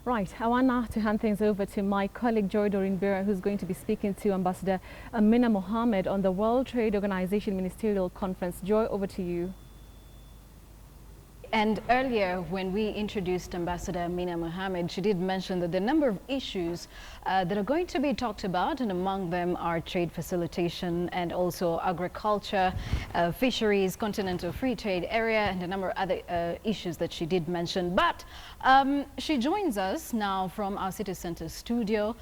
Right, I want now to hand things over to my colleague Doreen Biira, who's going to be speaking to Ambassador Amina Mohamed on the World Trade Organization Ministerial Conference. Joy, over to you. And earlier, when we introduced Ambassador Amina Mohamed, she did mention that the number of issues that are going to be talked about, and among them are trade facilitation and also agriculture, fisheries, continental free trade area, and a number of other issues that she did mention. But she joins us now from our City Center studio.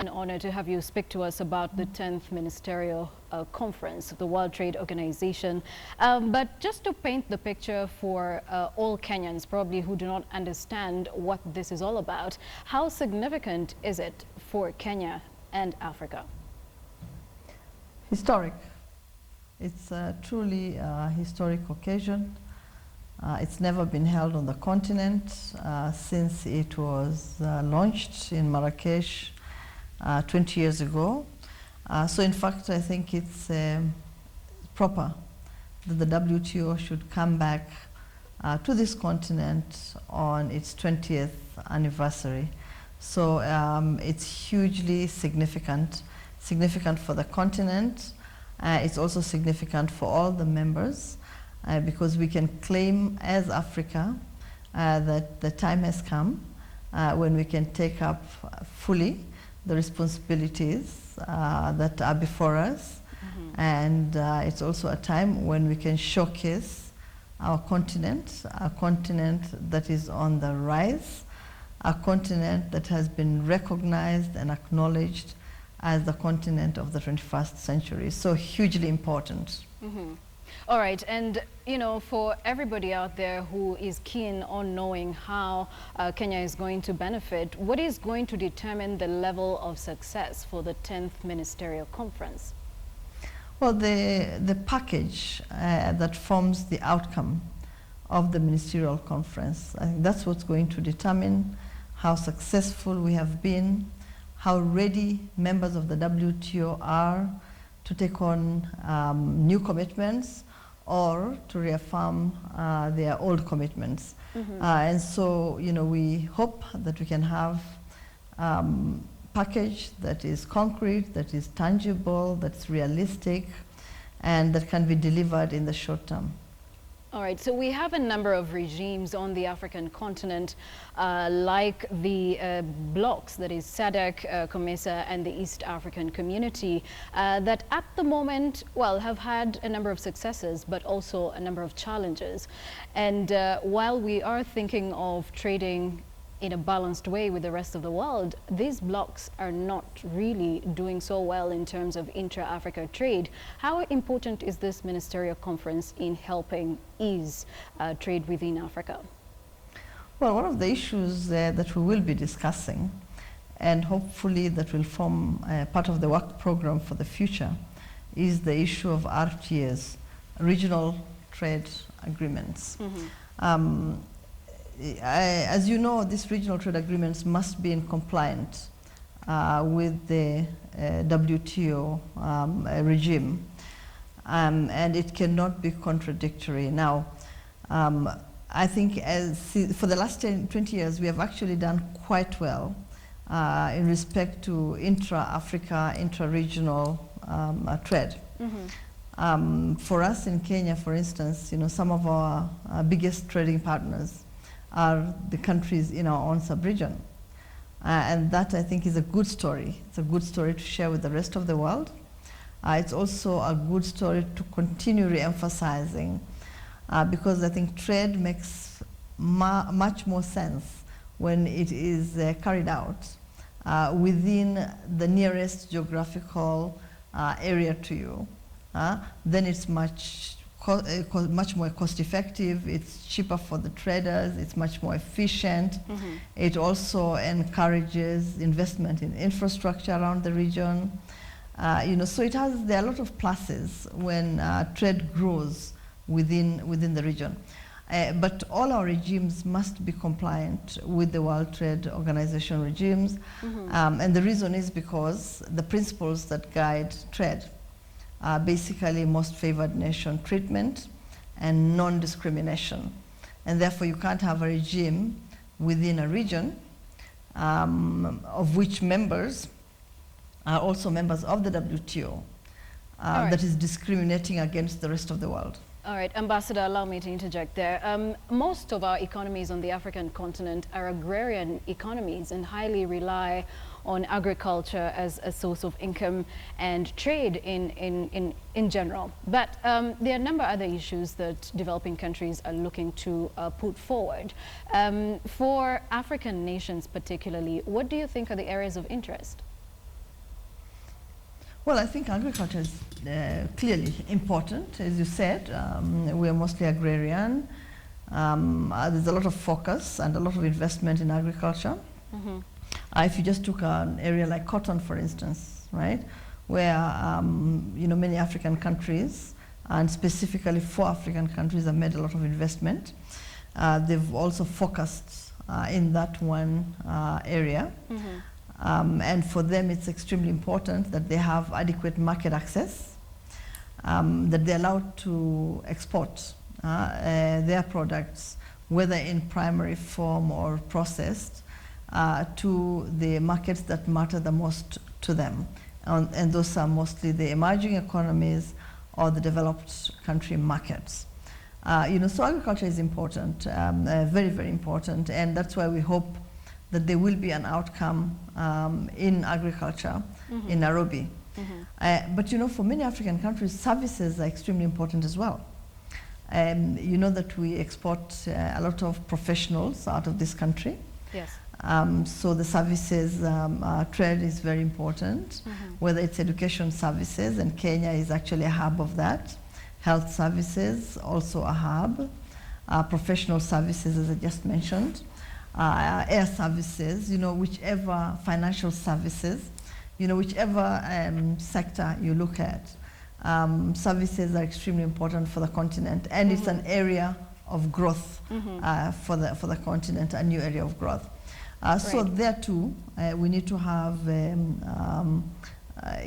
An honor to have you speak to us about the 10th Ministerial Conference of the World Trade Organization. But just to paint the picture for all Kenyans probably who do not understand what this is all about, how significant is it for Kenya and Africa? Historic. It's a truly historic occasion. It's never been held on the continent since it was launched in Marrakesh 20 years ago. So in fact, I think it's proper that the WTO should come back to this continent on its 20th anniversary. So it's hugely significant for the continent. It's also significant for all the members because we can claim as Africa that the time has come when we can take up fully the responsibilities that are before us. Mm-hmm. And it's also a time when we can showcase our continent, a continent that is on the rise, a continent that has been recognized and acknowledged as the continent of the 21st century. So hugely important. Mm-hmm. All right, and you know, for everybody out there who is keen on knowing how Kenya is going to benefit, what is going to determine the level of success for the 10th Ministerial Conference? Well, the package that forms the outcome of the Ministerial Conference, I think that's what's going to determine how successful we have been, how ready members of the WTO are to take on new commitments or to reaffirm their old commitments. Mm-hmm. And so, you know, we hope that we can have package that is concrete, that is tangible, that's realistic, and that can be delivered in the short term. All right, so we have a number of regimes on the African continent, like the blocs, that is SADC, COMESA, and the East African Community, that at the moment, well, have had a number of successes, but also a number of challenges. And while we are thinking of trading in a balanced way with the rest of the world, these blocs are not really doing so well in terms of intra-Africa trade. How important is this ministerial conference in helping ease trade within Africa? Well, one of the issues that we will be discussing, and hopefully that will form part of the work program for the future, is the issue of RTAs, regional trade agreements. Mm-hmm. As you know, these regional trade agreements must be in compliance with the WTO regime, and it cannot be contradictory. Now, I think for the last 20 years, we have actually done quite well in respect to intra-Africa, intra-regional trade. Mm-hmm. For us in Kenya, for instance, you know, some of our biggest trading partners are the countries in our own sub-region. And that, I think, is a good story. It's a good story to share with the rest of the world. It's also a good story to continue re-emphasizing because I think trade makes much more sense when it is carried out within the nearest geographical area to you. Then it's much more cost-effective, it's cheaper for the traders, it's much more efficient. Mm-hmm. It also encourages investment in infrastructure around the region. You know, so there are a lot of pluses when trade grows within the region. But all our regimes must be compliant with the World Trade Organization regimes. Mm-hmm. And the reason is because the principles that guide trade basically most favored nation treatment and non-discrimination. and therefore you can't have a regime within a region of which members are also members of the WTO right. that is discriminating against the rest of the world. All right, Ambassador, allow me to interject there. Most of our economies on the African continent are agrarian economies and highly rely on agriculture as a source of income and trade in general. But there are a number of other issues that developing countries are looking to put forward. For African nations particularly, what do you think are the areas of interest? Well, I think agriculture is clearly important. As you said, we are mostly agrarian. There's a lot of focus and a lot of investment in agriculture. Mm-hmm. If you just took an area like cotton, for instance, right, where many African countries, and specifically 4 African countries, have made a lot of investment. They've also focused in that one area. Mm-hmm. And for them, it's extremely important that they have adequate market access, that they're allowed to export their products, whether in primary form or processed, to the markets that matter the most to them. And those are mostly the emerging economies or the developed country markets. So agriculture is important, very, very important, and that's why we hope that there will be an outcome in agriculture Mm-hmm. in Nairobi. Mm-hmm. But for many African countries, services are extremely important as well. You know that we export a lot of professionals out of this country. Yes. So the services trade is very important, Mm-hmm. whether it's education services, and Kenya is actually a hub of that. Health services, also a hub. Professional services, as I just mentioned. Air services, whichever financial services, whichever sector you look at, services are extremely important for the continent, and Mm-hmm. it's an area of growth Mm-hmm. for the continent, a new area of growth. So Right. there too, we need to have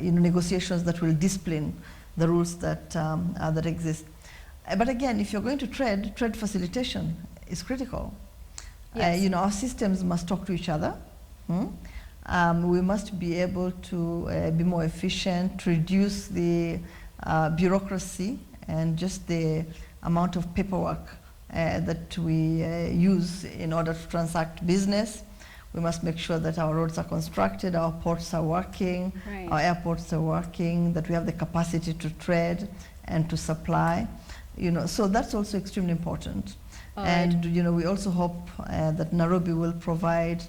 negotiations that will discipline the rules that that exist. But again, if you're going to trade facilitation is critical. Yes. Our systems must talk to each other. We must be able to be more efficient, reduce the bureaucracy and just the amount of paperwork that we use in order to transact business. We must make sure that our roads are constructed, our ports are working, Right. our airports are working, that we have the capacity to trade and to supply. So that's also extremely important. All And we also hope that Nairobi will provide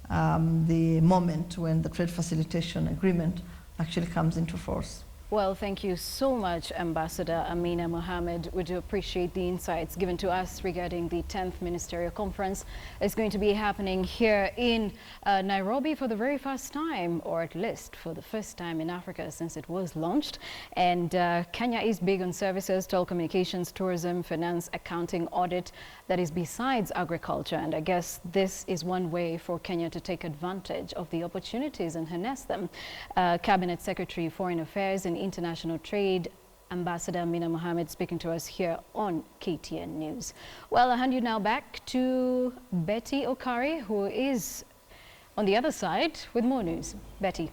the moment when the trade facilitation agreement actually comes into force. Well, thank you so much, Ambassador Amina Mohammed. We do appreciate the insights given to us regarding the 10th Ministerial Conference. It's going to be happening here in Nairobi for the very first time, or at least for the first time in Africa since it was launched. And Kenya is big on services, telecommunications, tourism, finance, accounting, audit, that is besides agriculture. And I guess this is one way for Kenya to take advantage of the opportunities and harness them. Cabinet Secretary, Foreign Affairs and International Trade, Ambassador Amina Mohammed, speaking to us here on KTN News. Well, I hand you now back to Betty Okari, who is on the other side with more news. Betty.